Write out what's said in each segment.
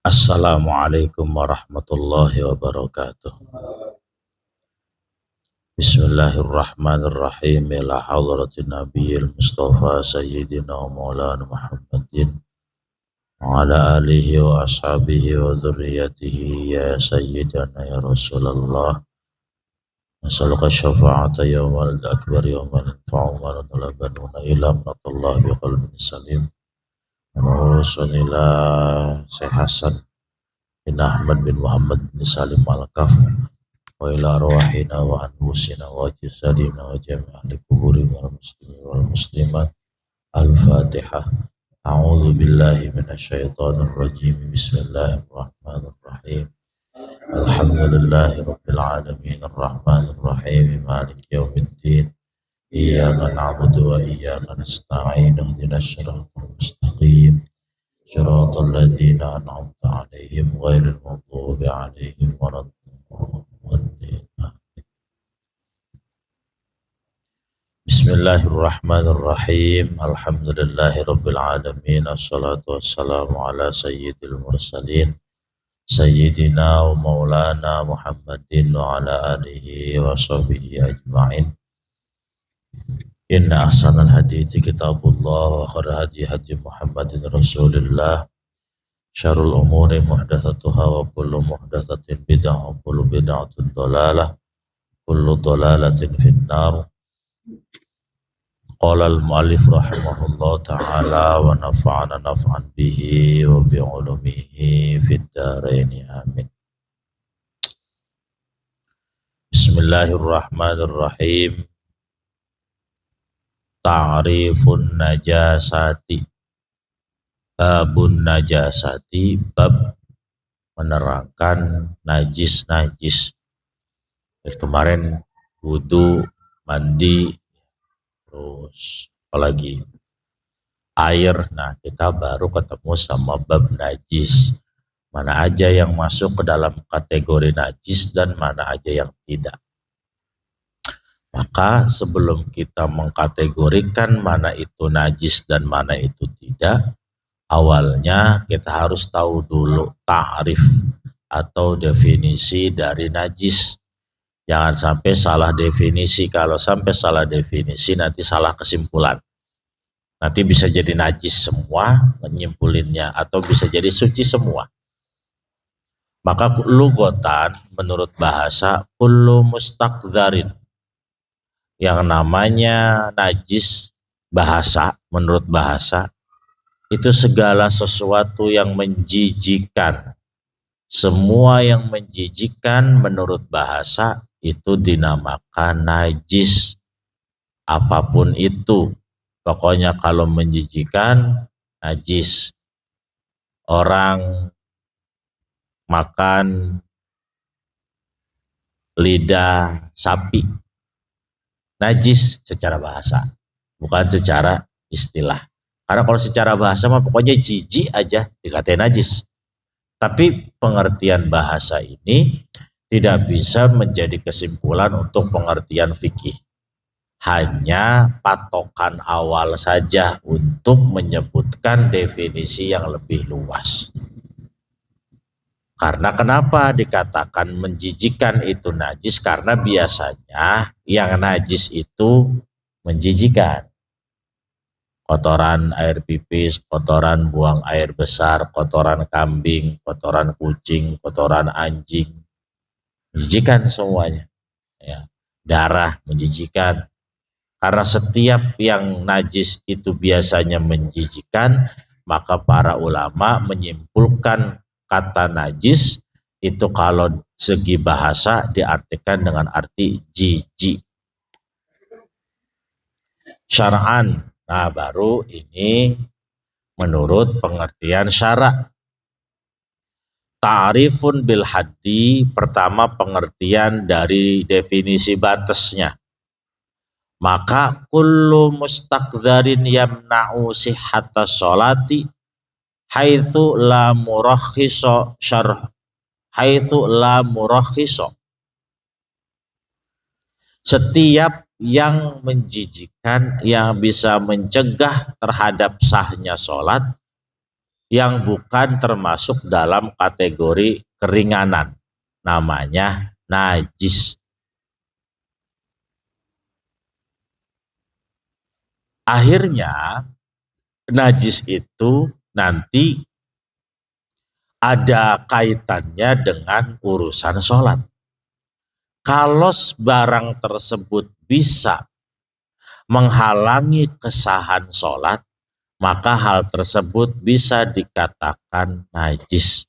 Assalamualaikum warahmatullahi wabarakatuh. Bismillahirrahmanirrahim. Ila hadratin nabiyil mustafa sayyidina wa maulana Muhammadin wa ala alihi wa ashabihi wa dhurriyyatihi ya sayyidana ya Rasulullah. Nasaluka syafa'ata yawmal akbar yawmal yanfa'u malun wala banuna illa manallah biqalbin salim. Nurusun ila Syekh Hasan bin Ahmad bin Muhammad bin Salim Al-Kaf wa ila arwahina wa anfusina wa jasadina wa jami' ahli kuburi wal muslimin wal muslimat. Al-Fatihah. A'udzu billahi minasyaitonir rajim. Bismillahirrahmanirrahim. Alhamdulillahi rabbil alamin arrahmanir rahim maliki yaumiddin. Iyyaka na'budu wa iyyaka nasta'in. Ihdinas siratal mustaqim. Shiratal ladzina an'amta 'alaihim ghairil maghdubi 'alaihim waladdallin. Bismillahirrahmanirrahim. Alhamdulillahirabbil alamin. Assalatu wassalamu ala sayyidil mursalin sayyidina wa maulana Muhammadin wa ala alihi wa sahbihi ajma'in. Inna ahsanal hadithi kitabullah wa khairal hadi hadi Muhammadin Rasulillah. Syarrul umuri muhdatsatuha wa kullu muhdatsatin bid'ah wa kullu bid'atin dhalalah. Kullu dhalalatin finnar. Qala al-mu'allif rahimahullah ta'ala wa nafa'ana naf'an bihi wa bi'ulumihi fid dharain amin. Bismillahirrahmanirrahim. Ta'rifun najasati. Babun najasati, bab menerangkan najis-najis. Kemarin wudu, mandi, terus apalagi air. Nah, kita baru ketemu sama bab najis. Mana aja yang masuk ke dalam kategori najis dan mana aja yang tidak. Maka sebelum kita mengkategorikan mana itu najis dan mana itu tidak, awalnya kita harus tahu dulu ta'rif atau definisi dari najis. Jangan sampai salah definisi. Kalau sampai salah definisi nanti salah kesimpulan. Nanti bisa jadi najis semua nyimpulinnya atau bisa jadi suci semua. Maka lugotan menurut bahasa kullu mustaqdzarin. Yang namanya najis bahasa, menurut bahasa itu segala sesuatu yang menjijikan. Semua yang menjijikan menurut bahasa itu dinamakan najis. Apapun itu, pokoknya kalau menjijikan najis. Orang makan lidah sapi, najis secara bahasa, bukan secara istilah. Karena kalau secara bahasa mah pokoknya jijik aja dikatain najis. Tapi pengertian bahasa ini tidak bisa menjadi kesimpulan untuk pengertian fikih. Hanya patokan awal saja untuk menyebutkan definisi yang lebih luas. Karena kenapa dikatakan menjijikan itu najis? Karena biasanya yang najis itu menjijikan. Kotoran air pipis, kotoran buang air besar, kotoran kambing, kotoran kucing, kotoran anjing, menjijikan semuanya. Ya. Darah menjijikan. Karena setiap yang najis itu biasanya menjijikan, maka para ulama menyimpulkan kata najis itu kalau segi bahasa diartikan dengan arti jijik. Syar'an. Nah, baru ini menurut pengertian syara'. Ta'rifun bil haddi, pertama pengertian dari definisi batasnya. Maka kullu mustaqdzarin yamna'u sihhata sholati haitsu la murakhiso syarh haitsu la murakhiso. Setiap yang menjijikan yang bisa mencegah terhadap sahnya sholat yang bukan termasuk dalam kategori keringanan, namanya najis. Akhirnya najis itu nanti ada kaitannya dengan urusan sholat. Kalau barang tersebut bisa menghalangi kesahan sholat, maka hal tersebut bisa dikatakan najis.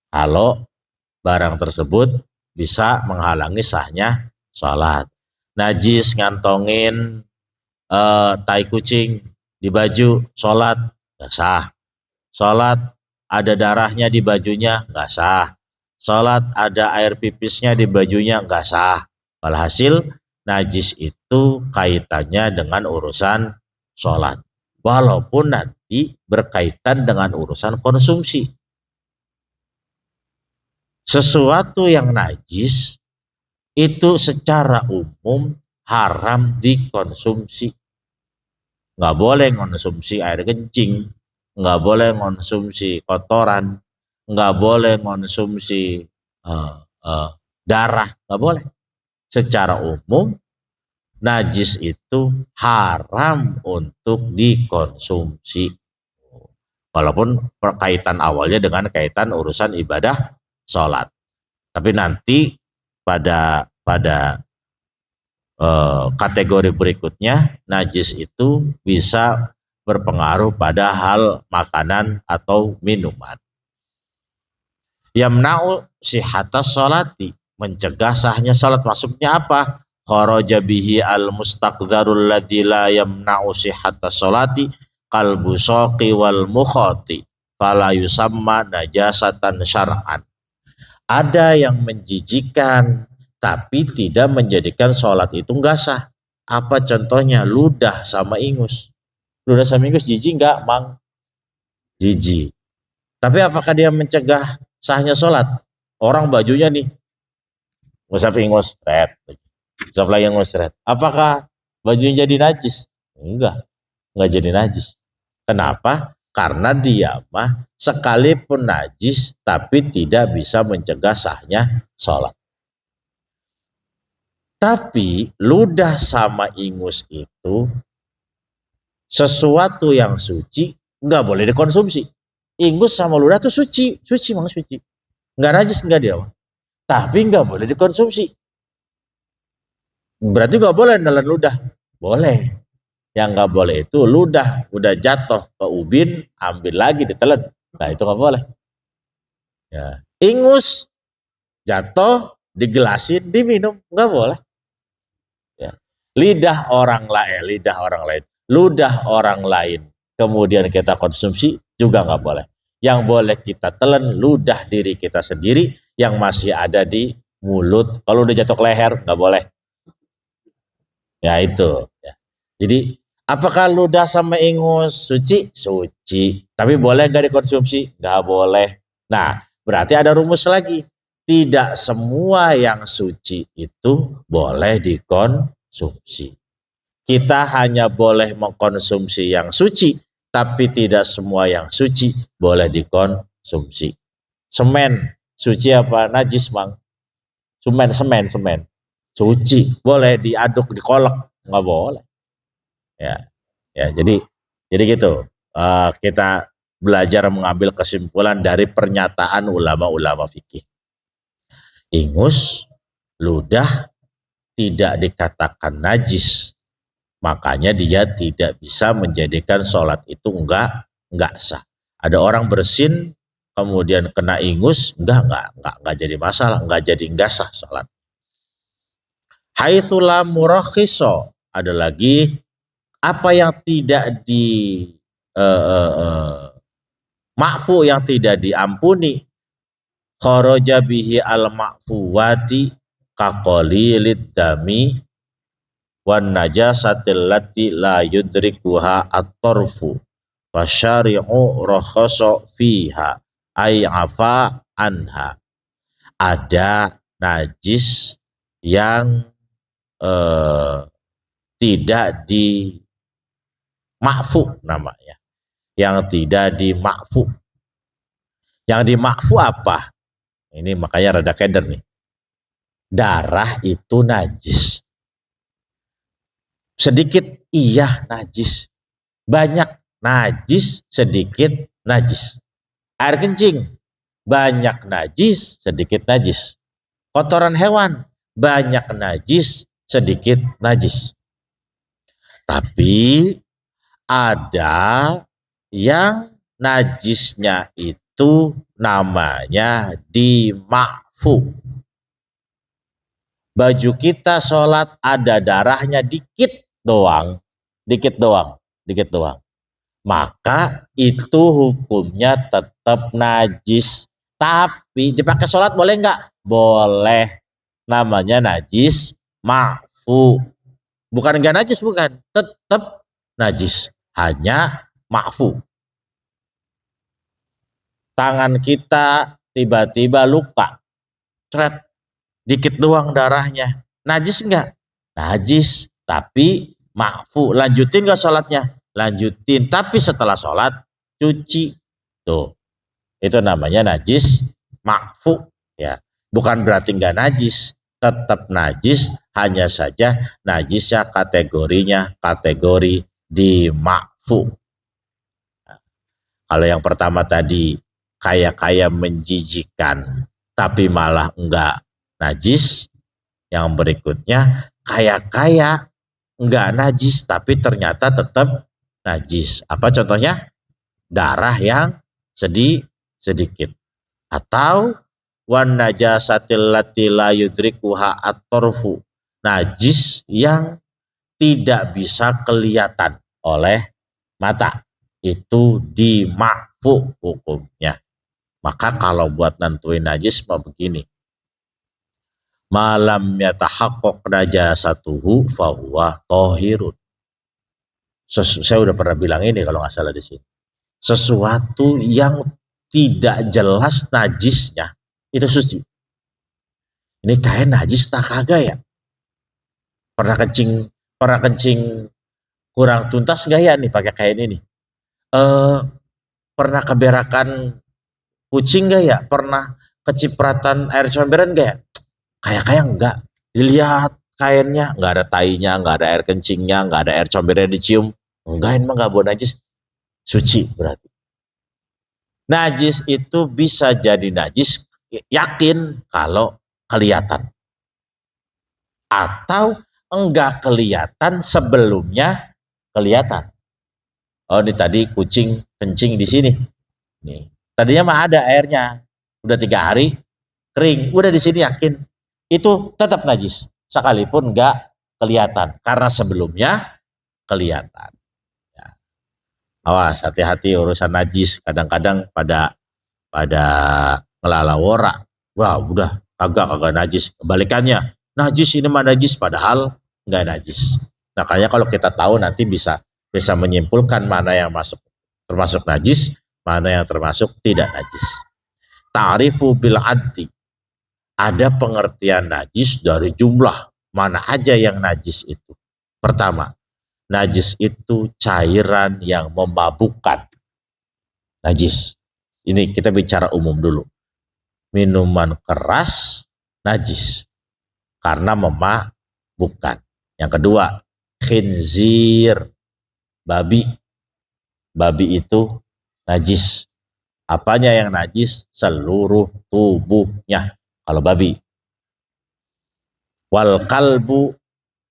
Kalau barang tersebut bisa menghalangi sahnya sholat. Najis ngantongin tai kucing di baju, sholat nggak sah. Sholat ada darahnya di bajunya, nggak sah. Sholat ada air pipisnya di bajunya, nggak sah. Walhasil najis itu kaitannya dengan urusan sholat. Walaupun nanti berkaitan dengan urusan konsumsi. Sesuatu yang najis itu secara umum haram dikonsumsi. Nggak boleh konsumsi air kencing, nggak boleh konsumsi kotoran, nggak boleh konsumsi darah, nggak boleh. Secara umum najis itu haram untuk dikonsumsi. Walaupun kaitan awalnya dengan kaitan urusan ibadah sholat. Tapi nanti pada kategori berikutnya najis itu bisa berpengaruh pada hal makanan atau minuman. Yamna'u sihhatas sholati, mencegah sahnya salat. Maksudnya apa? Kharaja bihi al-mustaqdzarul ladzi la yamna'u sihhatas sholati qalbu saqi wal mukhati fala yusamma najasatan syar'an. Ada yang menjijikan tapi tidak menjadikan sholat itu enggak sah. Apa contohnya? Ludah sama ingus. Ludah sama ingus jijik enggak, Mang? Jijik. Tapi apakah dia mencegah sahnya sholat? Orang bajunya nih, ngusap ingus, red. Ngusap lagi ingus, red. Apakah bajunya jadi najis? Enggak jadi najis. Kenapa? Karena dia mah sekalipun najis tapi tidak bisa mencegah sahnya sholat. Tapi ludah sama ingus itu sesuatu yang suci, nggak boleh dikonsumsi. Ingus sama ludah itu suci mang suci. Nggak najis nggak dia, tapi nggak boleh dikonsumsi. Berarti nggak boleh nelan ludah, boleh. Yang nggak boleh itu ludah udah jatuh ke ubin, ambil lagi ditelan. Nah itu nggak boleh. Ya. Ingus jatuh digelasin diminum, nggak boleh. Ya. Lidah orang lain, ludah orang lain, kemudian kita konsumsi juga nggak boleh. Yang boleh kita telan ludah diri kita sendiri yang masih ada di mulut. Kalau udah jatuh ke leher nggak boleh. Ya itu. Ya. Jadi apakah ludah sama ingus suci? Suci. Tapi boleh nggak dikonsumsi? Nggak boleh. Nah berarti ada rumus lagi. Tidak semua yang suci itu boleh dikonsumsi. Kita hanya boleh mengkonsumsi yang suci, tapi tidak semua yang suci boleh dikonsumsi. Semen, suci apa najis, Bang? Semen. Suci, boleh diaduk, dikolek, nggak boleh. Ya, jadi gitu. Kita belajar mengambil kesimpulan dari pernyataan ulama-ulama fikih. Ingus, ludah tidak dikatakan najis, makanya dia tidak bisa menjadikan sholat itu enggak sah. Ada orang bersin kemudian kena ingus, enggak jadi masalah, enggak jadi enggak sah sholat. Haitsula murakhiso, ada lagi apa yang tidak di makfu, yang tidak diampuni. Kharaja bihi al-ma'fuwati kaqalilid dami wan najasatil lati la yudrikuha at-tarfu fasyari'u rakhasa fiha ay afa anha. Ada najis yang tidak di makfu namanya, yang tidak dimakfu. Yang dimakfu apa? Ini makanya rada keder nih. Darah itu najis. Sedikit iya najis. Banyak najis, sedikit najis. Air kencing, banyak najis, sedikit najis. Kotoran hewan, banyak najis, sedikit najis. Tapi ada yang najisnya itu namanya dimakfu. Baju kita sholat ada darahnya dikit doang, dikit doang, dikit doang. Maka itu hukumnya tetap najis. Tapi dipakai sholat boleh nggak? Boleh. Namanya najis makfu. Bukan nggak najis, bukan. Tetap najis. Hanya makfu. Tangan kita tiba-tiba luka. Cret. Dikit doang darahnya. Najis nggak? Najis. Tapi makfu. Lanjutin nggak sholatnya? Lanjutin. Tapi setelah sholat cuci. Tuh. Itu namanya najis makfu. Ya. Bukan berarti nggak najis. Tetap najis. Hanya saja najisnya kategorinya kategori dimakfu. Nah, kalau yang pertama tadi kayak menjijikan tapi malah enggak najis. Yang berikutnya kayak enggak najis tapi ternyata tetap najis. Apa contohnya? Darah yang sedikit. Atau wan najasatil lati la yudrikuha at-tarfu. Najis yang tidak bisa kelihatan oleh mata. Itu dimakfu hukumnya. Maka kalau buat nentuin najis mah begini. Malam yatahaqqaq najasatuhu fahuwa thahirun. Saya udah pernah bilang ini kalau nggak salah di sini. Sesuatu yang tidak jelas najisnya itu suci. Ini kain najis tak kagak ya? Pernah kencing kurang tuntas gak ya nih pakai kain ini? Pernah keberakan kucing gak ya? Pernah kecipratan air comberan gak ya? Kayak enggak. Dilihat kainnya nggak ada tainya, nggak ada air kencingnya, nggak ada air comberan dicium. Enggak, emang nggak boleh najis. Suci berarti. Najis itu bisa jadi najis yakin kalau kelihatan. Atau enggak kelihatan sebelumnya kelihatan. Oh, ini tadi kucing kencing di sini. Nih, tadinya mah ada airnya. Udah 3 hari kering, udah di sini yakin. Itu tetap najis sekalipun enggak kelihatan karena sebelumnya kelihatan. Ya. Awas, hati-hati urusan najis. Kadang-kadang pada ngelalawora. Wah, udah kagak najis. Kebalikannya, najis ini mah najis padahal enggak najis. Makanya kalau kita tahu nanti bisa menyimpulkan mana yang termasuk najis, mana yang termasuk tidak najis. Ta'rifu bil addi. Ada pengertian najis dari jumlah. Mana aja yang najis itu. Pertama, najis itu cairan yang memabukkan. Najis. Ini kita bicara umum dulu. Minuman keras, najis. Karena memabukkan. Yang kedua, khinzir. Babi. Babi itu najis. Apanya yang najis? Seluruh tubuhnya. Kalau babi. Wal kalbu,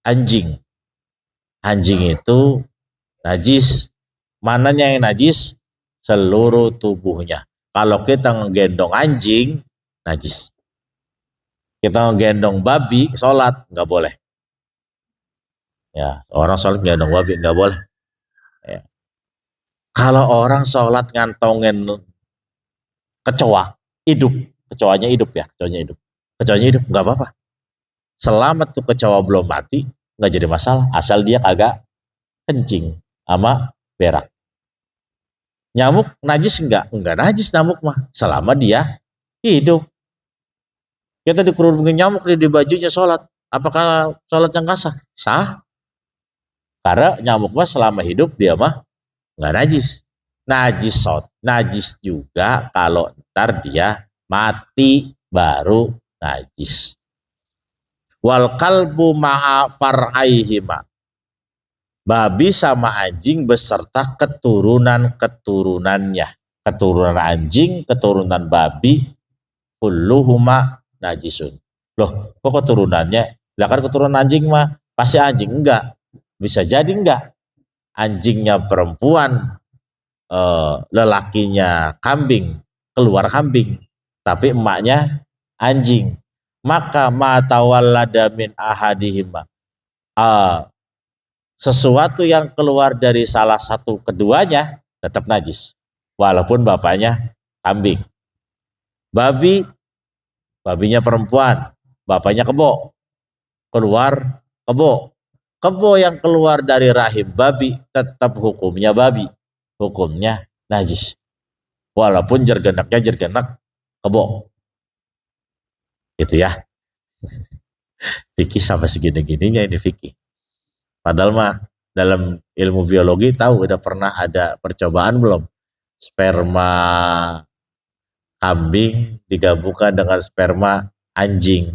anjing. Anjing itu najis. Mananya yang najis? Seluruh tubuhnya. Kalau kita ngegendong anjing, najis. Kita ngegendong babi, sholat, nggak boleh. Ya, orang sholat ngegendong babi, nggak boleh. Ya. Kalau orang sholat ngantongin kecoa, hidup. Kecoanya hidup ya, kecoanya hidup, nggak apa-apa. Selama tuh kecoa belum mati, nggak jadi masalah. Asal dia kagak kencing sama berak. Nyamuk najis enggak? Enggak najis nyamuk mah. Selama dia hidup. Kita dikerudungin nyamuk di bajunya sholat. Apakah sholat yang sah? Sah. Karena nyamuk mah selama hidup dia mah enggak najis. Najis juga kalau ntar dia mati baru najis. Wal kalbu ma'a far'aihima. Babi sama anjing beserta keturunan-keturunannya. Keturunan anjing, keturunan babi, kulluhuma najisun. Loh, kok keturunannya? Lah kan keturunan anjing mah pasti anjing, enggak. Bisa jadi enggak. Anjingnya perempuan, lelakinya kambing, keluar kambing, tapi emaknya anjing. Maka ma tawallada min ahadihima, sesuatu yang keluar dari salah satu keduanya tetap najis, walaupun bapaknya kambing. Babinya perempuan, bapaknya kebo, keluar kebo. Kebo yang keluar dari rahim babi tetap hukumnya babi, hukumnya najis, walaupun jergenaknya jergenak kebo. Itu ya. Fikih sampai segini-gininya ini fikih. Padahal mah dalam ilmu biologi tahu udah pernah ada percobaan belum? Sperma kambing digabungkan dengan sperma anjing.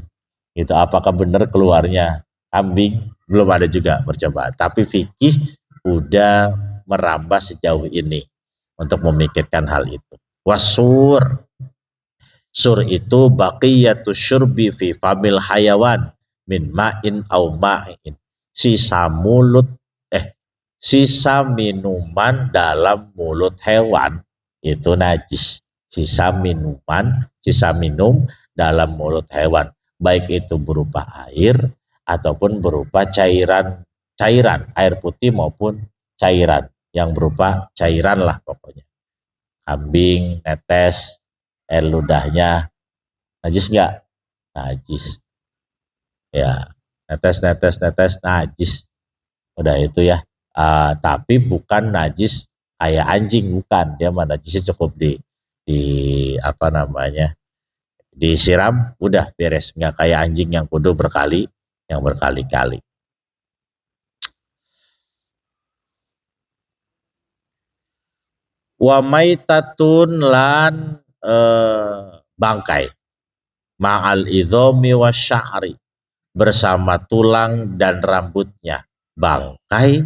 Itu apakah benar keluarnya kambing? Belum ada juga percobaan. Tapi fikih udah merambah sejauh ini untuk memikirkan hal itu. Wasur. Sur itu baqiyatus syurbi fi famil hayawan min ma'in au ma'in. Sisa minuman dalam mulut hewan itu najis. Sisa minum dalam mulut hewan, baik itu berupa air ataupun berupa cairan air putih maupun cairan yang berupa cairan lah pokoknya. Kambing netes air ludahnya najis enggak? Najis. Ya, netes najis. Udah itu ya. Tapi bukan najis kayak anjing, bukan. Dia mah najisnya cukup di apa namanya? Disiram udah beres, enggak kayak anjing yang kudu berkali-kali. Wa maitatun lan bangkai ma'al idhomi wa sya'ri, bersama tulang dan rambutnya. Bangkai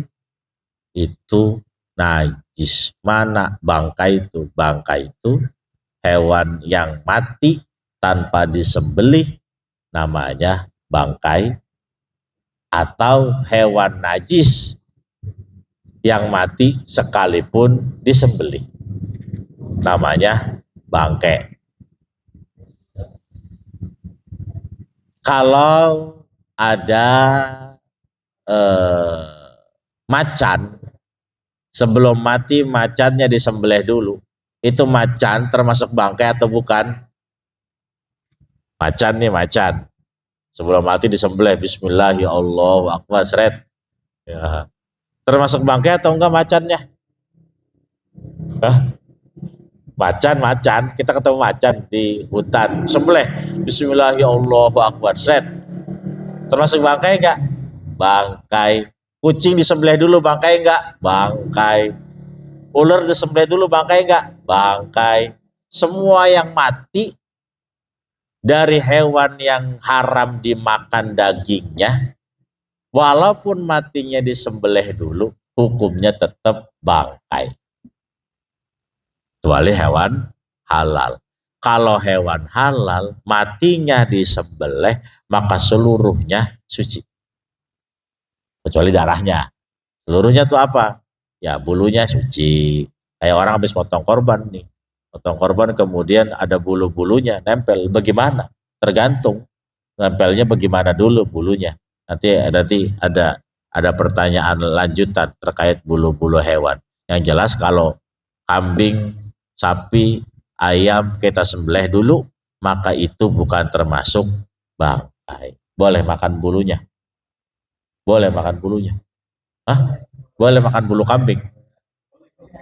itu najis. Mana bangkai itu? Bangkai itu hewan yang mati tanpa disembelih, namanya bangkai. Atau hewan najis yang mati sekalipun disembelih, namanya bangkai. Kalau ada macan, sebelum mati macannya disembelih dulu, itu macan termasuk bangkai atau bukan? Macan sebelum mati disembelih, bismillah ya Allah akbar, seret ya. Termasuk bangkai atau enggak macannya? Hah? Macan, kita ketemu macan di hutan, sembelih, bismillah ya Allah akbar, seret. Termasuk bangkai enggak? Bangkai. Kucing disembelih dulu, bangkai enggak? Bangkai. Ular disembelih dulu, bangkai enggak? Bangkai. Semua yang mati dari hewan yang haram dimakan dagingnya, walaupun matinya disembelih dulu, hukumnya tetap bangkai. Kecuali hewan halal. Kalau hewan halal matinya disembelih, maka seluruhnya suci, kecuali darahnya. Seluruhnya itu apa? Ya bulunya suci. Kayak orang habis potong korban nih, potong korban kemudian ada bulu-bulunya nempel, bagaimana? Tergantung nempelnya bagaimana dulu bulunya. Nanti ada pertanyaan lanjutan terkait bulu-bulu hewan. Yang jelas kalau kambing, sapi, ayam kita sembelih dulu, maka itu bukan termasuk bangkai. Boleh makan bulunya. Boleh makan bulunya. Hah? Boleh makan bulu kambing.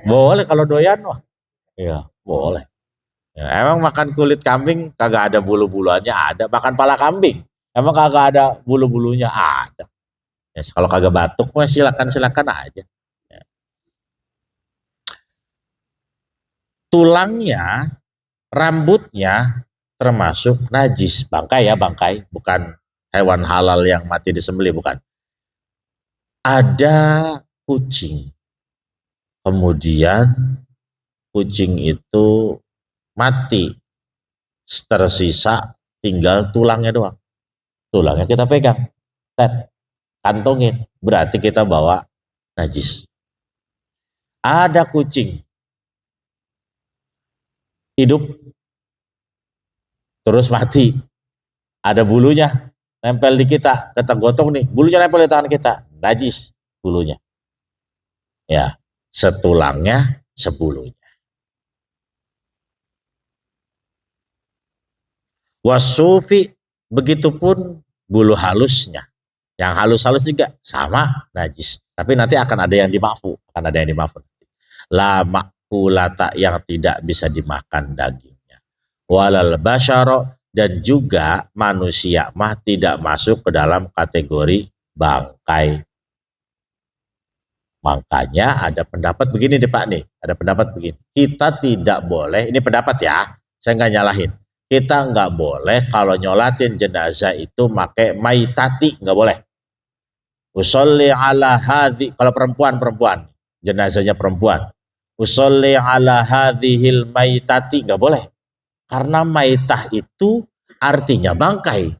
Boleh kalau doyan mah. Iya, boleh. Ya, emang makan kulit kambing kagak ada bulu-buluannya? Ada. Makan pala kambing emang kagak ada bulu-bulunya? Ada. Ya, kalau kagak batuk mah silakan aja. Ya. tulangnya, rambutnya termasuk najis. Bangkai ya, bangkai, bukan hewan halal yang mati disembelih, bukan. Ada kucing, kemudian kucing itu mati, tersisa tinggal tulangnya doang. Tulangnya kita pegang, kantongin, berarti kita bawa najis. Ada kucing hidup terus mati, ada bulunya nempel di kita gotong nih, bulunya nempel di tangan kita, najis bulunya. Ya, setulangnya sebulunya. Wasufi, begitupun bulu halusnya. Yang halus-halus juga sama najis. Tapi nanti akan ada yang dimafu, La makulata, yang tidak bisa dimakan dagingnya. Walal basyaro, dan juga manusia mah tidak masuk ke dalam kategori bangkai. Makanya ada pendapat begini nih Pak nih, ada pendapat begini. Kita tidak boleh, ini pendapat ya, saya nggak nyalahin. Kita nggak boleh kalau nyolatin jenazah itu pakai maitati, nggak boleh. Usolli ala hadhi, kalau perempuan, jenazahnya perempuan. Usolli ala hadhil maitati, nggak boleh. Karena maitah itu artinya bangkai.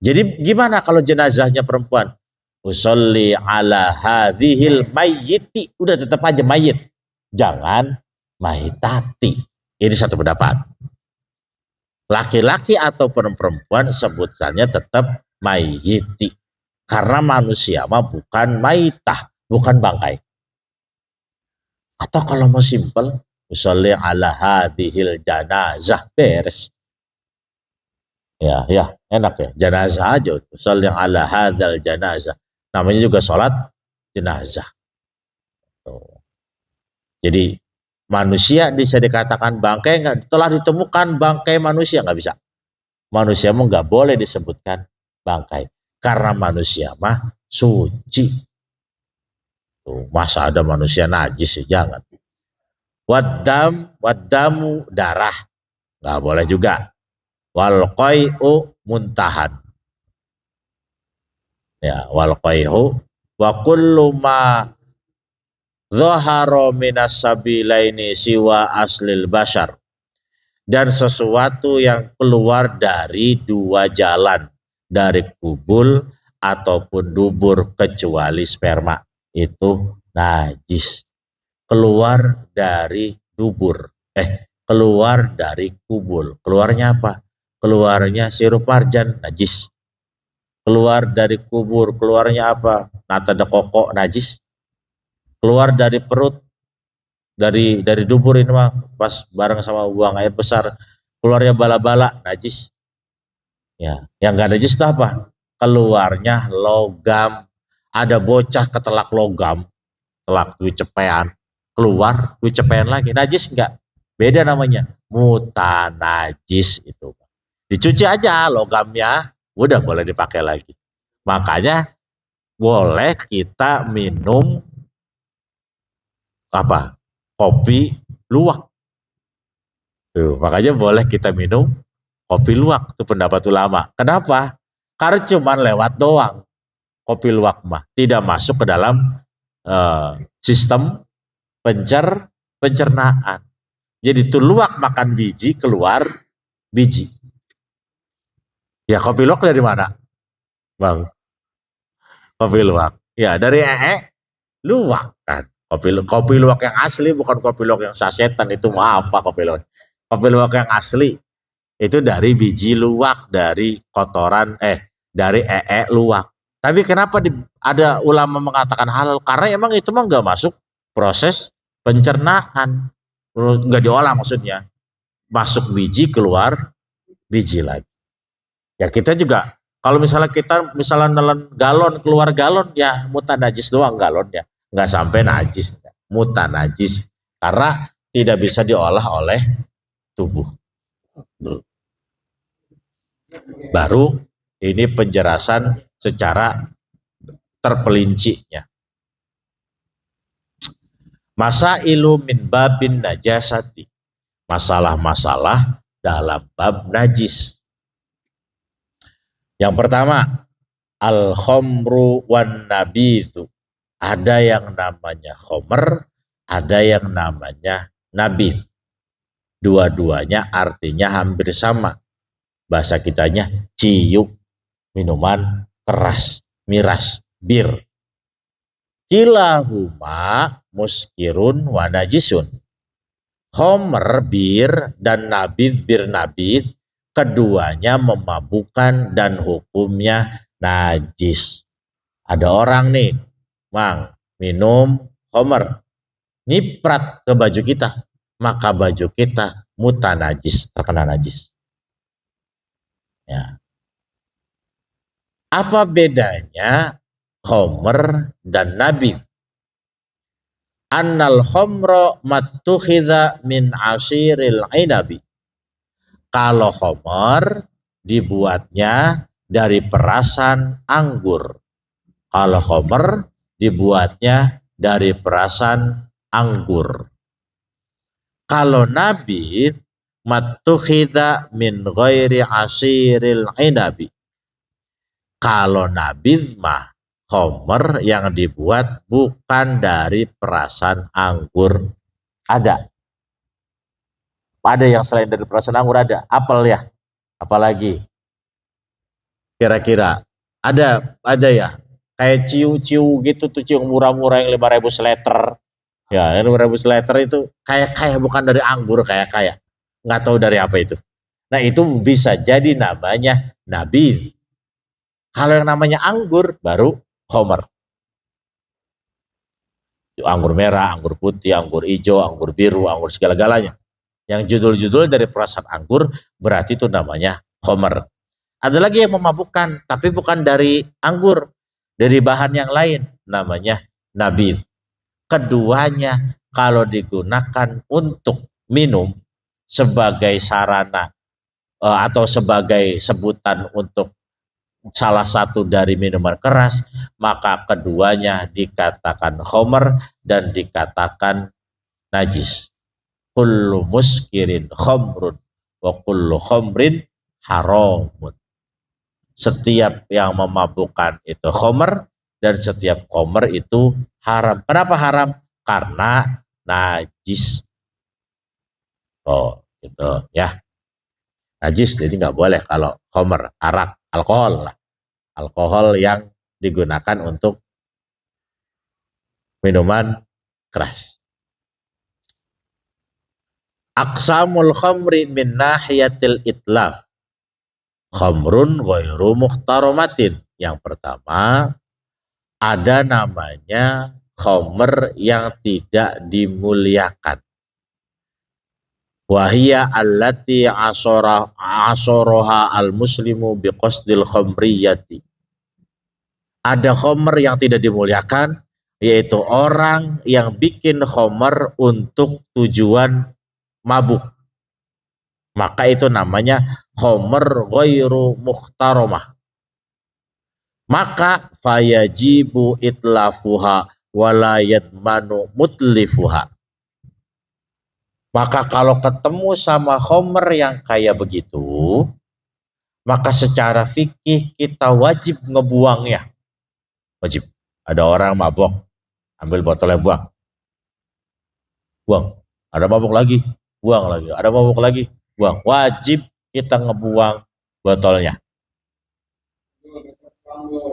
Jadi gimana kalau jenazahnya perempuan? Usolli ala hadhil mayyiti, udah tetap aja mayit. Jangan maitati. Ini satu pendapat. Laki-laki atau perempuan sebutannya tetap mayyiti. Karena manusia mah bukan maitah, bukan bangkai. Atau kalau mau simpel, usolli ala hadhil janazah, beres. Ya, enak ya, jenazah aja. Usolli ala hadzal janazah. Namanya juga sholat jenazah. Jadi manusia bisa dikatakan bangkai nggak? Telah ditemukan bangkai manusia, nggak bisa. Manusia mah nggak boleh disebutkan bangkai karena manusia mah suci. Tuh, masa ada manusia najis ya, jangan. Wadamu darah, nggak boleh juga. Wal qai'u muntahan. Ya, wal qai'u wa kullu ma dhahara minas sabilaini siwa aslil bashar, dan sesuatu yang keluar dari dua jalan, dari kubul ataupun dubur kecuali sperma, itu najis. Keluar dari dubur, keluar dari kubul, keluarnya apa? Keluarnya sirup marjan, najis. Keluar dari kubur, keluarnya apa? Nata de koko, najis. Keluar dari perut, dari dubur ini mah pas bareng sama buang air besar, keluarnya bala-bala, najis. Ya, yang gak najis itu apa? Keluarnya logam. Ada bocah ketelak logam, telak duit cepean, keluar duit cepean lagi, najis enggak? Beda namanya, mutanajis itu. Dicuci aja logamnya, udah boleh dipakai lagi. Makanya boleh kita minum apa? Kopi luwak. Tuh, makanya boleh kita minum kopi luwak, itu pendapat ulama. Kenapa? Karena cuma lewat doang kopi luwak mah, tidak masuk ke dalam sistem pencernaan. Jadi itu luwak makan biji, keluar biji. Ya, kopi luwak dari mana, Bang? Kopi luwak. Ya, dari luwak kan. Kopi luwak yang asli, bukan kopi luwak yang sasetan, itu apa kopi luwak. Kopi luwak yang asli itu dari biji luwak, dari kotoran dari luwak. Tapi kenapa ada ulama mengatakan halal? Karena emang itu mah nggak masuk proses pencernaan, nggak diolah maksudnya. Masuk biji, keluar biji lagi. Ya kita juga kalau misalnya kita nelen galon, keluar galon, ya mutanajis doang galonnya, nggak sampai najis, mutanajis karena tidak bisa diolah oleh tubuh. Baru ini penjelasan secara terpelincinya. Masailu min babin najasati. Masalah-masalah dalam bab najis. Yang pertama, al-khomru wan nabidhu. Ada yang namanya khomer, ada yang namanya nabidh. Dua-duanya artinya hampir sama. Bahasa kitanya ciuk, minuman keras, miras, bir. Kilahuma muskirun wa najisun. Homer bir dan nabid bir nabid, keduanya memabukkan dan hukumnya najis. Ada orang nih, Mang, minum homer, nyiprat ke baju kita, maka baju kita mutanajis, terkena najis. Ya. Apa bedanya homer dan nabid? Annal khomro mattukhidha min asiril inabi. Kalau khomer dibuatnya dari perasan anggur. Kalau khomer dibuatnya dari perasan anggur. Kalau nabid mattukhidha min ghairi asiril inabi. Kalau nabid mah khomer yang dibuat bukan dari perasan anggur. Ada yang selain dari perasan anggur, ada apel ya, apalagi kira-kira ada ya, kayak ciu-ciu gitu tuh, ciu murah-murah yang 5.000 seliter ya, yang 5.000 seliter itu kayak bukan dari anggur, kayak nggak tahu dari apa itu. Nah itu bisa jadi namanya nabid. Kalau yang namanya anggur baru khomer. Anggur merah, anggur putih, anggur hijau, anggur biru, anggur segala-galanya. Yang judul-judul dari perasan anggur berarti itu namanya khomer. Ada lagi yang memabukkan, tapi bukan dari anggur, dari bahan yang lain, namanya nabid. Keduanya kalau digunakan untuk minum sebagai sarana atau sebagai sebutan untuk salah satu dari minuman keras, maka keduanya dikatakan khomer dan dikatakan najis. Kullu muskirin khomrun wa kullu khomrin haramun. Setiap yang memabukkan itu khomer dan setiap khomer itu haram. Kenapa haram? Karena najis. Oh, gitu ya. Najis, jadi nggak boleh kalau khomer, arak, alkohol lah. Alkohol yang digunakan untuk minuman keras. Aqsamul khamri min nahiyatil itlaf. Khamrun ghairu muhtaramatin. Yang pertama, ada namanya khamr yang tidak dimuliakan. Wahia allati asoroha al-muslimu biqasdil khamriyati. Ada khamr yang tidak dimuliakan, yaitu orang yang bikin khamr untuk tujuan mabuk. Maka itu namanya khamr ghairu muhtaramah. Maka fayajibu itlafuha wala yadmanu mutlifuha. Maka kalau ketemu sama khamr yang kayak begitu, maka secara fikih kita wajib ngebuangnya. Wajib. Ada orang mabok, ambil botolnya, buang. Ada mabok lagi, buang lagi. Ada mabok lagi, buang. Wajib kita ngebuang botolnya.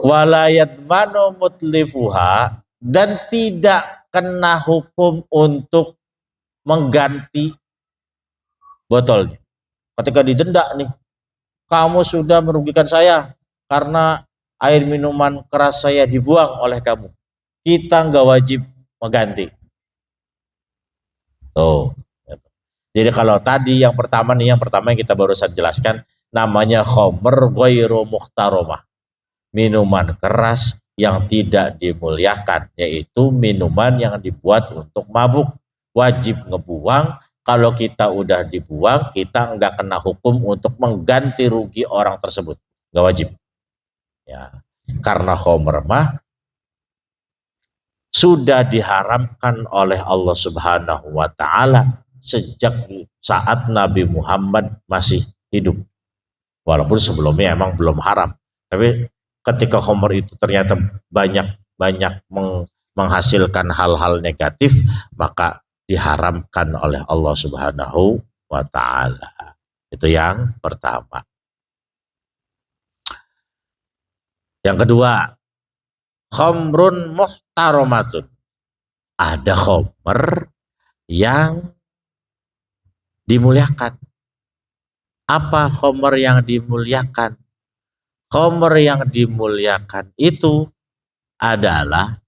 Walayat mano mutlifuha, dan tidak kena hukum untuk mengganti botolnya. Ketika didenda nih, kamu sudah merugikan saya karena air minuman keras saya dibuang oleh kamu. Kita nggak wajib mengganti. Tuh. Jadi kalau tadi yang pertama yang kita barusan jelaskan, namanya khamr ghairu muhtaramah. Minuman keras yang tidak dimuliakan, yaitu minuman yang dibuat untuk mabuk. Wajib ngebuang. Kalau kita udah dibuang, kita nggak kena hukum untuk mengganti rugi orang tersebut. Nggak wajib. Ya, karena khamr mah sudah diharamkan oleh Allah Subhanahu wa taala sejak saat Nabi Muhammad masih hidup. Walaupun sebelumnya emang belum haram. Tapi ketika khamr itu ternyata banyak menghasilkan hal-hal negatif, maka diharamkan oleh Allah Subhanahu wa taala. Itu yang pertama. Yang kedua, khamrun muhtaromatun. Ada khamr yang dimuliakan. Apa khamr yang dimuliakan? Khamr yang dimuliakan itu adalah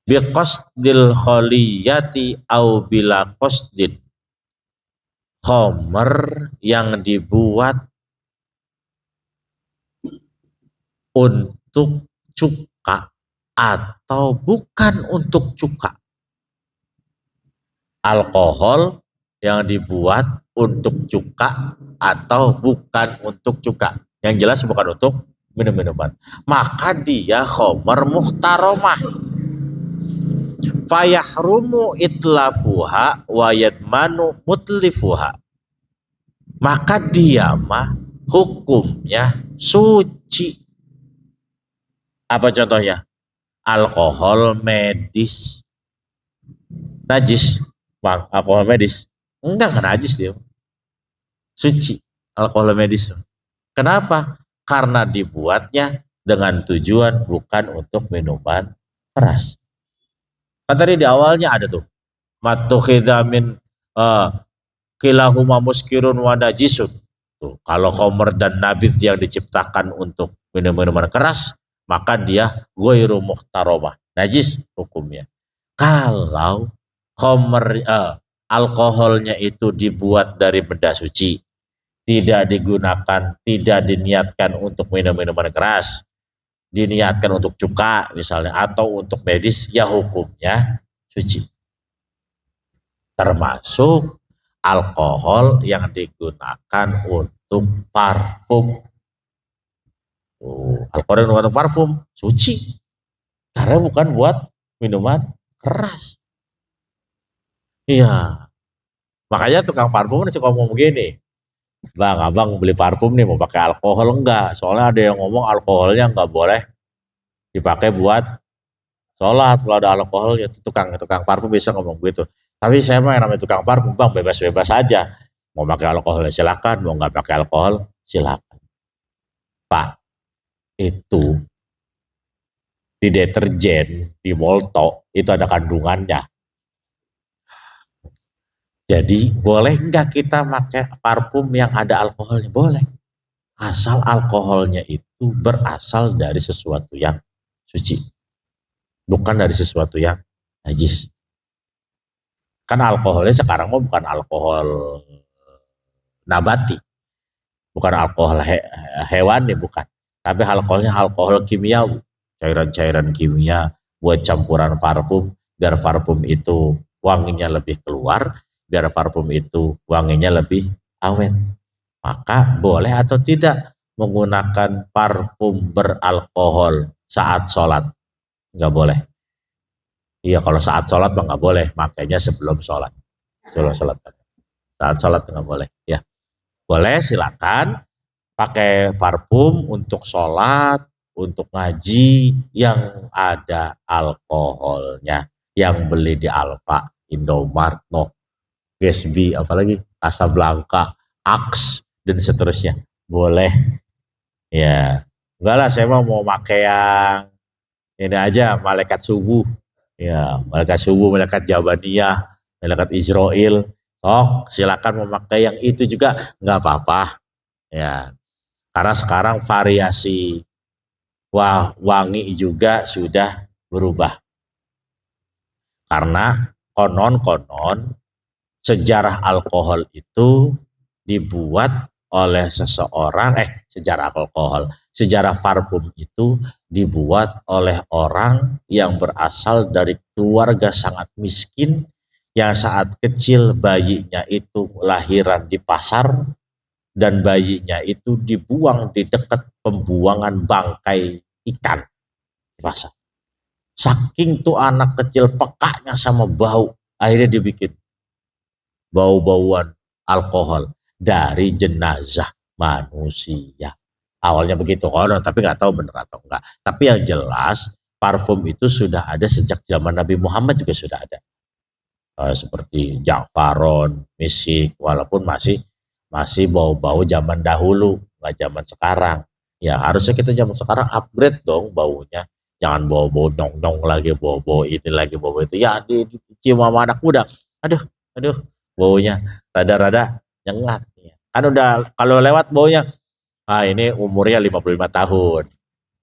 biqasdil kholiyati au bila qasdin. Khamr yang dibuat untuk cuka atau bukan untuk cuka. Alkohol yang dibuat untuk cuka atau bukan untuk cuka. Yang jelas bukan untuk minum-minuman. Maka dia khamr muhtaromah. Fayahrumu itlafuha wa yadmanu mutlifuha. Maka dia mah hukumnya suci. Apa contohnya? Alkohol medis. Najis. Bang, alkohol medis. Enggak najis dia. Suci alkohol medis. Kenapa? Karena dibuatnya dengan tujuan bukan untuk minuman keras. Kan tadi di awalnya ada tuh. Matukhidha min kilahuma muskirun wa najisun. Tuh, kalau khamr dan nabid yang diciptakan untuk minuman keras, maka dia ghairu muhtaromah, najis hukumnya. Kalau khamr alkoholnya itu dibuat dari benda suci, tidak digunakan, tidak diniatkan untuk minuman keras, diniatkan untuk cuka misalnya atau untuk medis, ya hukumnya suci. Termasuk alkohol yang digunakan untuk parfum. Alkohol yang digunakan untuk parfum suci karena bukan buat minuman keras. Iya, makanya tukang parfum suka ngomong begini, bang, abang beli parfum nih mau pakai alkohol enggak? Soalnya ada yang ngomong alkoholnya enggak boleh dipakai buat sholat kalau ada alkoholnya. Tukang parfum bisa ngomong gitu. Tapi saya mah yang namanya tukang parfum, bang, bebas-bebas aja. Mau pakai alkohol silakan, mau nggak pakai alkohol silakan. Pak, itu di deterjen, di molto itu ada kandungannya. Jadi boleh nggak kita pakai parfum yang ada alkoholnya? Boleh. Asal alkoholnya itu berasal dari sesuatu yang suci. Bukan dari sesuatu yang najis. Kan alkoholnya sekarang mah bukan alkohol nabati, bukan alkohol hewani, bukan, tapi alkoholnya alkohol kimiawi, cairan-cairan kimia buat campuran parfum biar parfum itu wanginya lebih keluar, biar parfum itu wanginya lebih awet. Maka boleh atau tidak menggunakan parfum beralkohol saat sholat? Nggak boleh. Iya, kalau saat sholat nggak boleh, makanya sebelum sholat. Sebelum sholat. Saat sholat nggak boleh. Ya, boleh silakan pakai parfum untuk sholat, untuk ngaji yang ada alkoholnya. Yang beli di Alfa, Indomart, no, Gatsby, apalagi Casablanca, Axe dan seterusnya. Boleh. Ya, enggak lah, saya mau pakai yang ini aja, malaikat subuh. Ya, malaikat subuh, malaikat Jabaniyah, malaikat Israel. Oh, silakan memakai yang itu juga nggak apa-apa. Ya, karena sekarang variasi wangi juga sudah berubah. Karena konon-konon sejarah alkohol itu dibuat oleh seseorang, sejarah parfum itu dibuat oleh orang yang berasal dari keluarga sangat miskin, yang saat kecil bayinya itu lahiran di pasar dan bayinya itu dibuang di dekat pembuangan bangkai ikan di pasar. Saking tuh anak kecil pekanya sama bau, akhirnya dibikin bau-bauan alkohol dari jenazah manusia. Awalnya begitu konon, tapi nggak tahu benar atau enggak. Tapi yang jelas parfum itu sudah ada sejak zaman Nabi Muhammad juga sudah ada. Seperti Ja'faron, Misik, walaupun masih masih bau-bau zaman dahulu, nggak zaman sekarang. Ya harusnya kita zaman sekarang upgrade dong baunya. Jangan bau-bau nyong-nyong lagi, bau-bau ini lagi, bau itu. Ya dicium sama anak muda. Aduh, aduh, baunya rada-rada nyengat. Kan udah kalau lewat baunya, ini umurnya 55 tahun.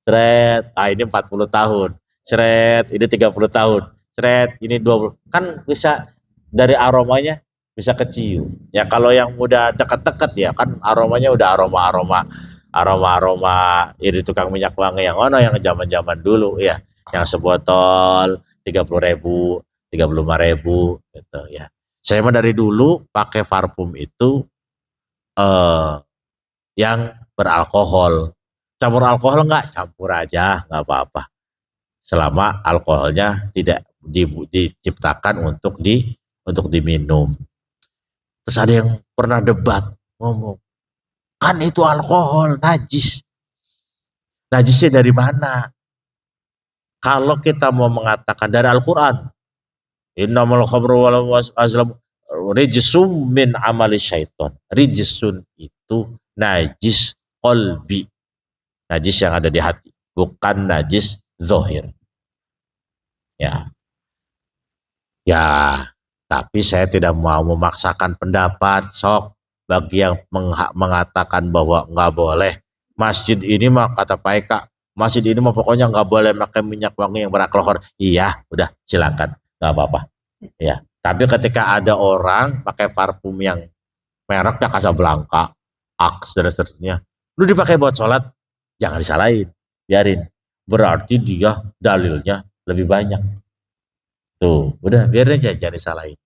Seret, ini 40 tahun. Seret, ini 30 tahun. Seret, ini 20. Kan bisa dari aromanya bisa kecium. Ya kalau yang udah dekat-dekat ya kan aromanya udah aroma-aroma ini tukang minyak wangi yang ono yang zaman-zaman dulu ya. Yang sebotol 30.000, 35.000 gitu ya. Saya mah dari dulu pakai parfum itu yang beralkohol. Campur alkohol enggak? Campur aja, enggak apa-apa. Selama alkoholnya tidak diciptakan untuk diminum. Terus ada yang pernah debat ngomong, kan itu alkohol, najis. Najisnya dari mana? Kalau kita mau mengatakan dari Al-Quran, innamal khamru wal azlam rijsum min amali syaiton. Rijsun itu najis qalbi. Najis yang ada di hati, bukan najis zohir. Ya, ya. Tapi saya tidak mau memaksakan pendapat. Sok bagi yang mengatakan bahwa nggak boleh. Masjid ini mah kata Pak Eka, masjid ini mah pokoknya nggak boleh pakai minyak wangi yang beralkohol. Iya, udah silakan, nggak apa-apa. Ya. Tapi ketika ada orang pakai parfum yang mereknya Casablanca, Axe dan seterusnya, lu dipakai buat sholat, jangan disalahin, biarin. Berarti dia dalilnya lebih banyak. Tuh, udah biarin aja, jangan disalahin.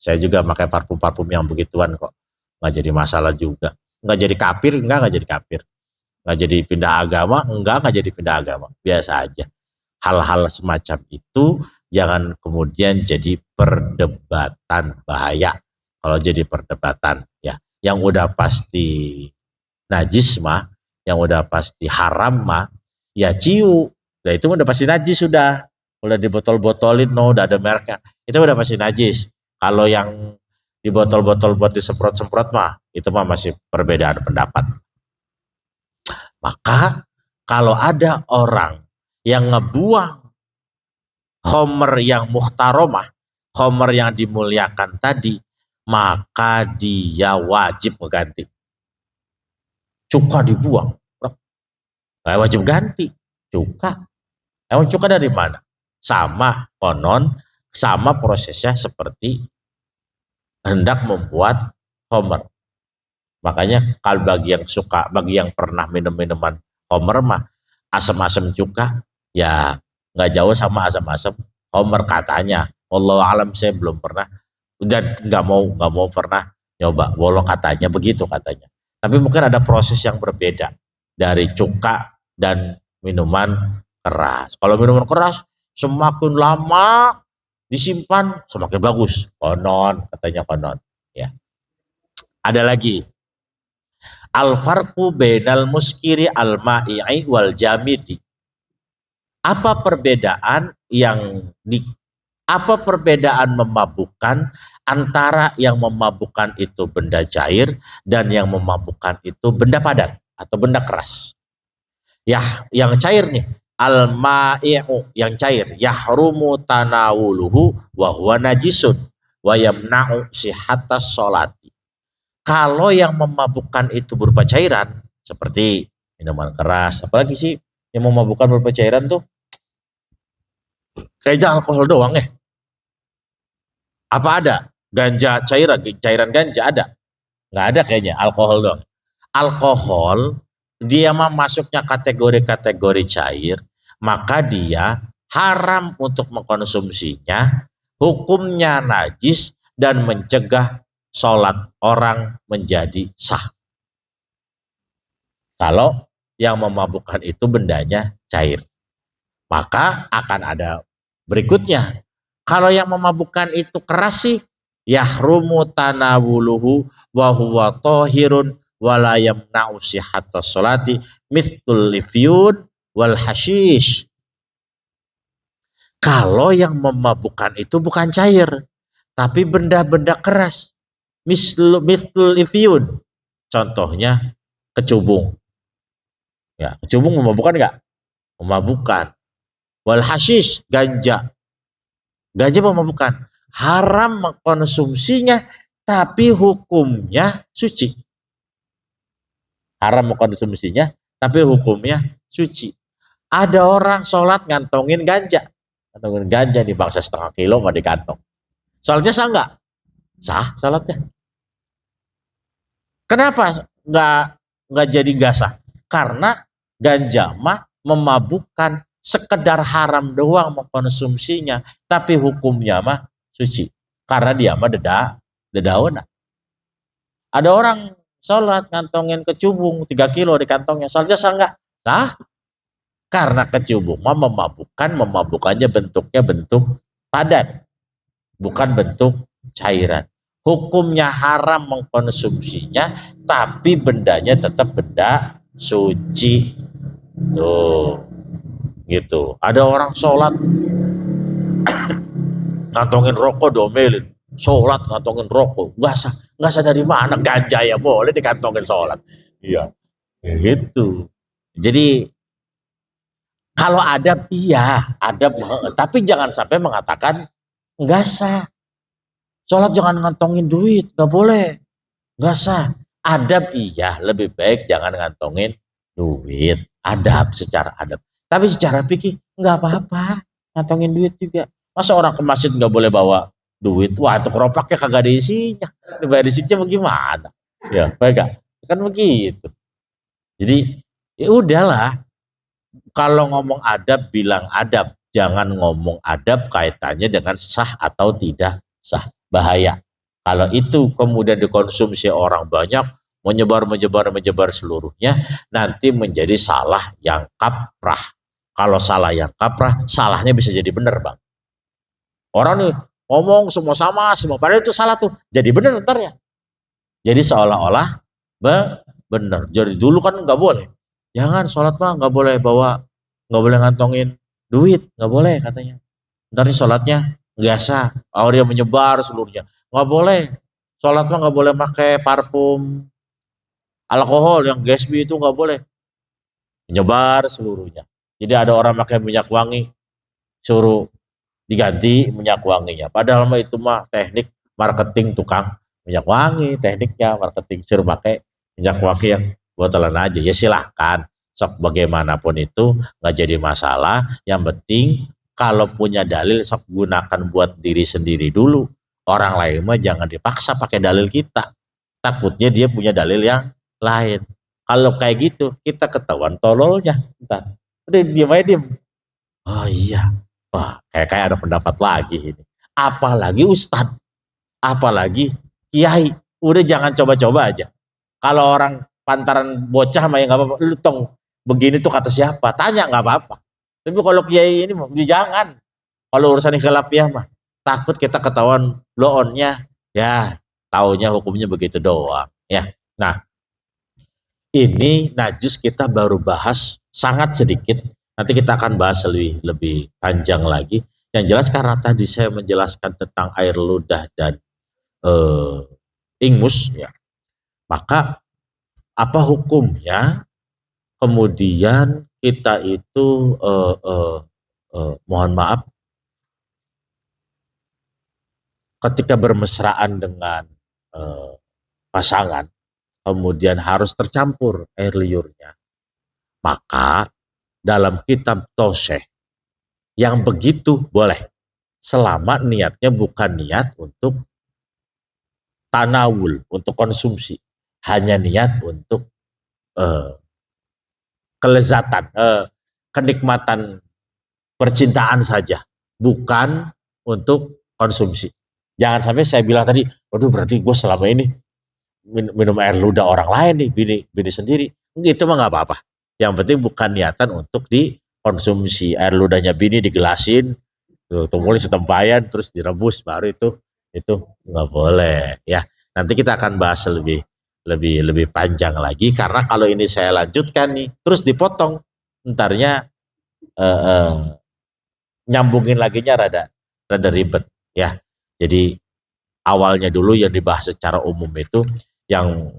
Saya juga pakai parfum-parfum yang begituan kok, nggak jadi masalah juga. Nggak jadi kafir, nggak jadi kafir. Nggak jadi pindah agama, nggak jadi pindah agama. Biasa aja. Hal-hal semacam itu jangan kemudian jadi perdebatan, bahaya. Kalau jadi perdebatan, ya, yang udah pasti najis mah, yang udah pasti haram mah, ya ciu. Nah itu udah pasti najis sudah. Udah dibotol-botolin, no, udah ada mereknya. Itu udah pasti najis. Kalau yang di botol-botol buat disemprot-semprot mah, itu mah masih perbedaan pendapat. Maka kalau ada orang yang ngebuang khomer yang muhtaromah, khomer yang dimuliakan tadi, maka dia wajib mengganti. Cuka dibuang, nggak wajib ganti. Cuka, emang cuka dari mana? Sama konon, sama prosesnya seperti hendak membuat khomer. Makanya kalau bagi yang suka, bagi yang pernah minum minuman khomer mah, asam-asam cuka ya nggak jauh sama asam-asam khomer katanya. Allah alam saya belum pernah dan nggak mau pernah nyoba. Walau katanya begitu katanya. Tapi mungkin ada proses yang berbeda dari cuka dan minuman keras. Kalau minuman keras semakin lama disimpan semakin bagus. Konon katanya konon. Ya. Ada lagi al-farqu bainal muskiri al-ma'i'i wal jamidi. Apa perbedaan apa perbedaan memabukkan antara yang memabukkan itu benda cair dan yang memabukkan itu benda padat atau benda keras? Ya, yang cair nih, al-ma'i'u yang cair, yahrumu tanawuluhu wa huwa najisun wa yamna'u sihhatas sholati. Kalau yang memabukkan itu berupa cairan, seperti minuman keras, apalagi sih yang memabukkan berupa cairan tuh? Kayaknya alkohol doang ya. Apa ada? Ganja cairan ganja ada? Nggak ada kayaknya, alkohol doang. Alkohol, dia mah masuknya kategori-kategori cair, maka dia haram untuk mengkonsumsinya, hukumnya najis, dan mencegah sholat orang menjadi sah. Kalau yang memabukkan itu bendanya cair, maka akan ada Berikutnya, kalau yang memabukkan itu keras sih, yahrumu tanawuluhu wa huwa tahirun wa la yamna'u sihhatas sholati mithlul lifyun wal hashish. Kalau yang memabukkan itu bukan cair, tapi benda-benda keras. Mithlul lifyun. Contohnya kecubung. Ya, kecubung memabukkan enggak? Memabukkan. Wal hashish, ganja. Ganja memabukkan. Haram mengkonsumsinya, tapi hukumnya suci. Haram mengkonsumsinya, tapi hukumnya suci. Ada orang sholat ngantongin ganja. Ngantongin ganja di bangsa setengah kilo nggak di kantong. Sholatnya sah nggak? Sah sholatnya. Kenapa nggak jadi nggak sah? Karena ganja mah memabukkan, sekedar haram doang mengkonsumsinya, tapi hukumnya mah suci. Karena dia mah dedauna. Ada orang sholat ngantongin kecubung 3 kilo di kantongnya, sholatnya sah nggak? Sah. Karena kecubung mah memabukkan, memabukannya bentuknya bentuk padat, bukan bentuk cairan. Hukumnya haram mengkonsumsinya, tapi bendanya tetap benda suci. Tuh, gitu. Ada orang sholat ngantongin rokok domelin, sholat ngantongin rokok, nggak sah dari mana? Ganja ya boleh dikantongin sholat. Iya, gitu. Jadi kalau adab iya, adab, tapi jangan sampai mengatakan nggak sah. Sholat jangan ngantongin duit, nggak boleh, nggak sah. Adab iya, lebih baik jangan ngantongin duit. Adab secara adab. Tapi secara fikih nggak apa-apa, ngantongin duit juga. Masa orang ke masjid nggak boleh bawa duit? Wah, itu keropaknya kagak ada isinya. Dibayar isinya bagaimana? Ya, baik gak? Kan begitu. Jadi ya udahlah. Kalau ngomong adab, bilang adab. Jangan ngomong adab kaitannya dengan sah atau tidak sah. Bahaya. Kalau itu kemudian dikonsumsi orang banyak, menyebar seluruhnya, nanti menjadi salah yang kaprah. Kalau salah yang kaprah, salahnya bisa jadi benar, Bang. Orang nih ngomong semua sama, semua padahal itu salah tuh. Jadi benar ntar ya. Jadi seolah-olah benar. Jadi dulu kan nggak boleh. Jangan sholat mah nggak boleh bawa, nggak boleh ngantongin duit, nggak boleh katanya. Ntar sholatnya nggak sah. Dia menyebar seluruhnya. Nggak boleh. Sholat mah nggak boleh pakai parfum, alkohol yang Gatsby itu nggak boleh. Menyebar seluruhnya. Jadi ada orang pakai minyak wangi, suruh diganti minyak wanginya. Padahal mah itu mah teknik marketing tukang minyak wangi, tekniknya marketing, suruh pakai minyak wangi yang botolan aja. Ya silahkan, sok bagaimanapun itu nggak jadi masalah. Yang penting kalau punya dalil sok gunakan buat diri sendiri dulu. Orang lain mah jangan dipaksa pakai dalil kita. Takutnya dia punya dalil yang lain. Kalau kayak gitu kita ketahuan tololnya. Entar udah diam aja diam. Oh iya, wah kayak ada pendapat lagi ini. Apalagi ustadz, apalagi kiai. Udah jangan coba-coba aja. Kalau orang pantaran bocah mah ya nggak apa-apa. Lu tong begini tuh kata siapa? Tanya nggak apa-apa. Tapi kalau kiai ini jangan. Kalau urusan khilafiyah mah takut kita ketahuan blow-onnya. Ya, taunya hukumnya begitu doang. Ya, nah ini najis kita baru bahas sangat sedikit. Nanti kita akan bahas lebih panjang lagi. Yang jelas karena tadi saya menjelaskan tentang air ludah dan ingus, ya, maka apa hukumnya? Kemudian kita itu mohon maaf, ketika bermesraan dengan pasangan, kemudian harus tercampur air liurnya, maka dalam kitab Tosheh yang begitu boleh, selama niatnya bukan niat untuk tanawul, untuk konsumsi, hanya niat untuk kelezatan, kenikmatan percintaan saja, bukan untuk konsumsi. Jangan sampai saya bilang tadi, waduh berarti gue selama ini minum air ludah orang lain nih, bini sendiri. Itu mah nggak apa-apa. Yang penting bukan niatan untuk dikonsumsi. Air ludahnya bini digelasin, tulis tempayan terus direbus baru itu nggak boleh ya. Nanti kita akan bahas lebih panjang lagi karena kalau ini saya lanjutkan nih terus dipotong entarnya eh, eh, nyambungin laginya rada ribet ya. Jadi awalnya dulu yang dibahas secara umum itu yang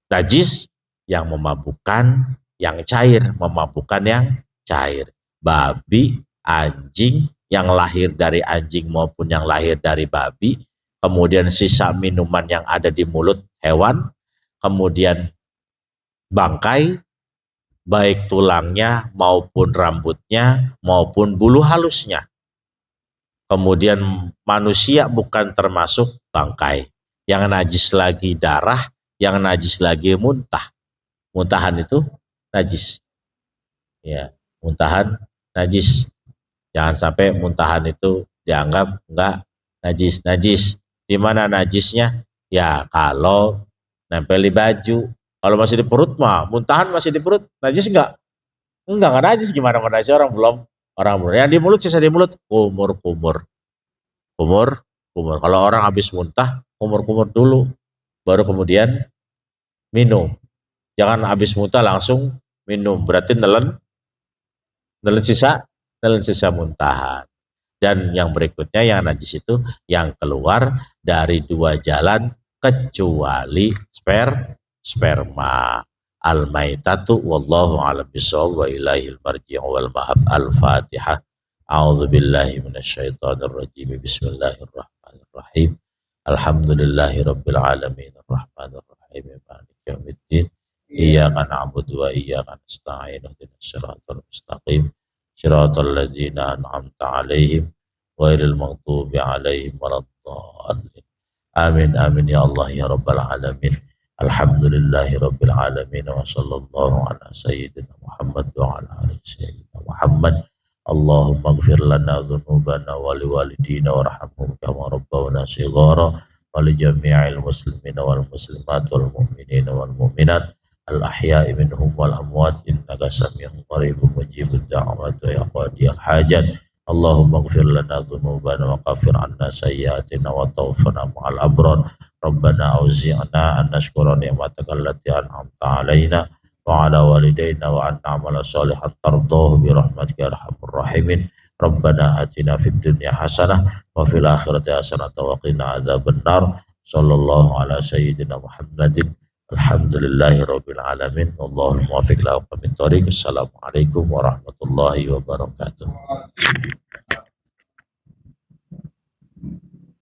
najis, yang memabukkan, yang cair, memabukkan yang cair. Babi, anjing, yang lahir dari anjing maupun yang lahir dari babi, kemudian sisa minuman yang ada di mulut hewan, kemudian bangkai, baik tulangnya maupun rambutnya maupun bulu halusnya. Kemudian manusia bukan termasuk bangkai. Yang najis lagi darah, yang najis lagi muntah. Muntahan itu najis. Ya, muntahan najis. Jangan sampai muntahan itu dianggap enggak najis. Najis. Di mana najisnya? Ya, kalau nempel di baju. Kalau masih di perut mah, muntahan masih di perut, najis enggak? Enggak najis, gimana mau najis orang belum. Yang di mulut sisa di mulut, kumur. Kumur. Kalau orang habis muntah, kumur dulu, baru kemudian minum. Jangan habis muntah langsung minum, berarti nelen sisa muntahan. Dan yang berikutnya yang najis itu yang keluar dari dua jalan kecuali sperma. Al-maitatu wallahu a'lam bishawab wa ilaihil marji' wal ma'ab. Al-Fatihah. A'udzu billahi minasyaitonir rajim. Bismillahirrahmanirrahim. Alhamdulillahirabbil alamin arrahmanir rahim maliki yaumiddin. Iyyaka na'budu wa iyyaka nasta'in ihdinas siratal mustaqim. Shiratal ladzina an'amta 'alaihim ghairil maghdubi 'alaihim waladdallin. Amin ya Allah ya rabbal alamin. Alhamdulillahi rabbil alamin wa sallallahu ala sayyidina Muhammad wa ala ali sayyidina Muhammad. Allahumma ighfir lana dhunubana wa liwalidina warhamhum kama rabbawna shighara wa li jami'il muslimina wal muslimat wal mu'minina wal mu'minat al ahya'i minhum wal amwat innaka sami'un qaribun mujibud da'wat wa ya qadiyal hajat. Allahumma ighfir lana dhunubana wa kaffir 'anna sayyi'atina wa tawaffana ma'al abrar. Rabbana auzi'na an nashkura ni'mataka allati an'amta 'alaina wa 'ala walidayna wa an na'mala shalihan tardahu bi rahmatika ya arhamar rahimin. Rabbana atina fid dunya hasanah wa fil akhirati hasanah wa qina adzabannar. Sallallahu ala sayyidina Muhammadin. Alhamdulillahi rabbil alamin. Allahul muwaffiq ila aqwamit thoriq. Assalamualaikum warahmatullahi wabarakatuh.